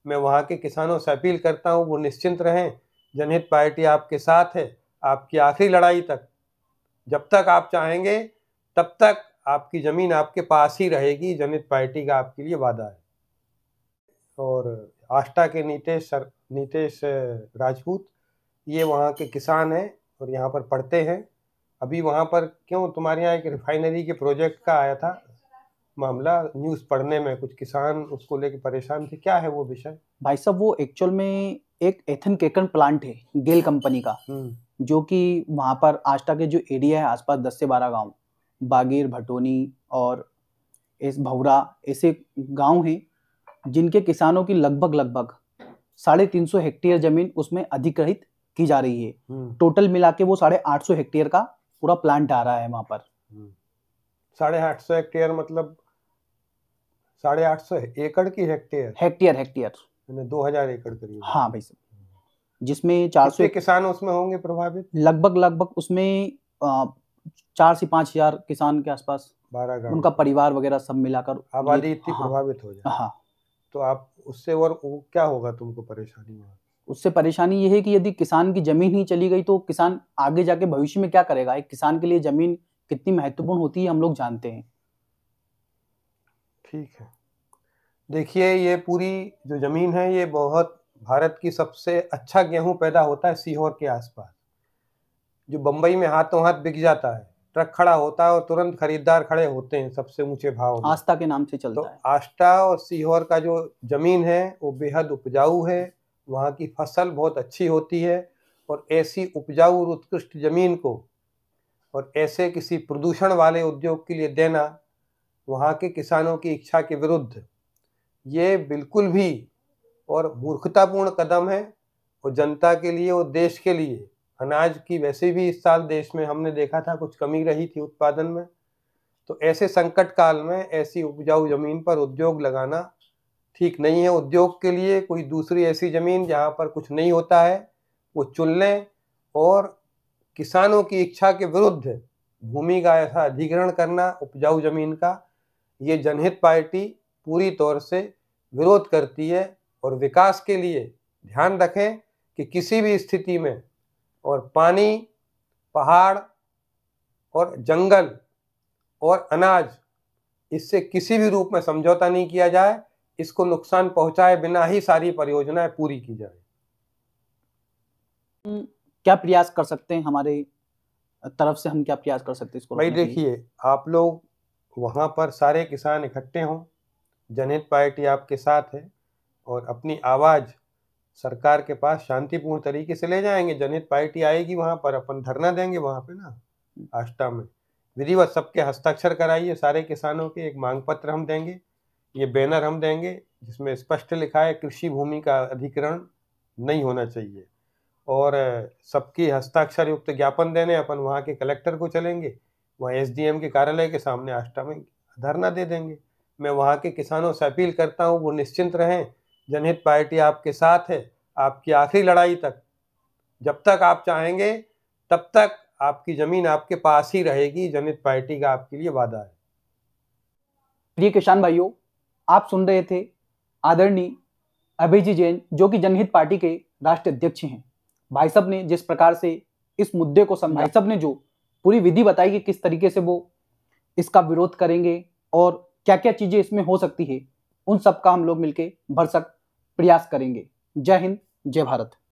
मैं वहाँ के किसानों से अपील करता हूँ वो निश्चिंत रहें, जनहित पार्टी आपके साथ है, आपकी आखिरी लड़ाई तक। जब तक आप चाहेंगे तब तक आपकी ज़मीन आपके पास ही रहेगी, जनहित पार्टी का आपके लिए वादा है। और आष्टा के नीतेश राजपूत, ये वहाँ के किसान हैं और यहाँ पर पढ़ते हैं। अभी वहाँ पर क्यों तुम्हारे यहाँ एक रिफाइनरी के प्रोजेक्ट का आया था मामला, न्यूज़ पढ़ने में कुछ किसान उसको लेके परेशान थे, क्या है वो विषय? भाई साहब, वो एक्चुअल में एक एथन केकन प्लांट है गेल कंपनी का, जो कि वहाँ पर आष्टा के जो एरिया है आसपास 10 से 12 गांव, बागीर, भटोनी और इस भौरा, ऐसे गांव हैं जिनके किसानों की लगभग 350 हेक्टेयर जमीन उसमें अधिग्रहित की जा रही है। टोटल मिला के वो 850 हेक्टेयर का पूरा प्लांट आ रहा है वहां पर। 850 हेक्टेयर मतलब 850 एकड़ की हेक्टेयर? हेक्टेयर 2000 एकड़ करीब। हाँ भाई साहब, जिसमें 400 किसान उसमें होंगे प्रभावित? लगभग उसमें 4 से 5 हजार किसान के आसपास, 12 गांव, उनका परिवार वगैरह सब मिलाकर आबादी इतनी प्रभावित हो जाए। हाँ, तो आप उससे और क्या होगा तुमको परेशानी? उससे परेशानी ये है कि यदि किसान की जमीन ही चली गई तो किसान आगे जाके भविष्य में क्या करेगा। एक किसान के लिए जमीन कितनी महत्वपूर्ण होती है हम लोग जानते हैं। ठीक है, देखिए ये पूरी जो जमीन है ये बहुत, भारत की सबसे अच्छा गेहूं पैदा होता है सीहोर के आसपास, जो बंबई में हाथों हाथ बिक जाता है। ट्रक खड़ा होता है और तुरंत खरीदार खड़े होते हैं सबसे ऊंचे भाव में। आस्था के नाम से चलता है। आष्टा और सीहोर का जो जमीन है वो बेहद उपजाऊ है, वहाँ की फसल बहुत अच्छी होती है। और ऐसी उपजाऊ और उत्कृष्ट जमीन को और ऐसे किसी प्रदूषण वाले उद्योग के लिए देना वहाँ के किसानों की इच्छा के विरुद्ध, ये बिल्कुल भी और मूर्खतापूर्ण कदम है। और जनता के लिए और देश के लिए, अनाज की वैसे भी इस साल देश में हमने देखा था कुछ कमी रही थी उत्पादन में, तो ऐसे संकट काल में ऐसी उपजाऊ जमीन पर उद्योग लगाना ठीक नहीं है। उद्योग के लिए कोई दूसरी ऐसी जमीन जहाँ पर कुछ नहीं होता है वो चुन लें, और किसानों की इच्छा के विरुद्ध भूमि का ऐसा अधिग्रहण करना उपजाऊ जमीन का, ये जनहित पार्टी पूरी तौर से विरोध करती है। और विकास के लिए ध्यान रखें कि किसी भी स्थिति में और पानी, पहाड़ और जंगल और अनाज, इससे किसी भी रूप में समझौता नहीं किया जाए। इसको नुकसान पहुंचाए बिना ही सारी परियोजनाएं पूरी की जाए। क्या प्रयास कर सकते हैं हमारे तरफ से, हम क्या प्रयास कर सकते हैं इसको? भाई देखिए, आप लोग वहां पर सारे किसान इकट्ठे हों, जनहित पार्टी आपके साथ है, और अपनी आवाज़ सरकार के पास शांतिपूर्ण तरीके से ले जाएंगे। जनहित पार्टी आएगी वहाँ पर, अपन धरना देंगे वहाँ पे ना आष्टा में, विधिवत सबके हस्ताक्षर कराइए सारे किसानों के। एक मांग पत्र हम देंगे, ये बैनर हम देंगे जिसमें स्पष्ट लिखा है कृषि भूमि का अधिग्रहण नहीं होना चाहिए, और सबकी हस्ताक्षर युक्त ज्ञापन देने अपन वहाँ के कलेक्टर को चलेंगे, वहाँ एसडीएम के कार्यालय के सामने आष्टा में धरना दे देंगे। मैं वहाँ के किसानों से अपील करता हूँ वो निश्चिंत रहें, जनहित पार्टी आपके साथ है, आपकी आखिरी लड़ाई तक। जब तक आप चाहेंगे तब तक आपकी जमीन आपके पास ही रहेगी, जनहित पार्टी का आपके लिए वादा है। प्रिय किसान भाइयों, आप सुन रहे थे आदरणीय अभय जी जैन, जो कि जनहित पार्टी के राष्ट्रीय अध्यक्ष हैं। भाई साहब ने जिस प्रकार से इस मुद्दे को समझा, भाई साहब ने जो पूरी विधि बताई कि किस तरीके से वो इसका विरोध करेंगे और क्या क्या चीजें इसमें हो सकती है, उन सब का हम लोग मिलकर भरसक प्रयास करेंगे। जय हिंद, जय भारत।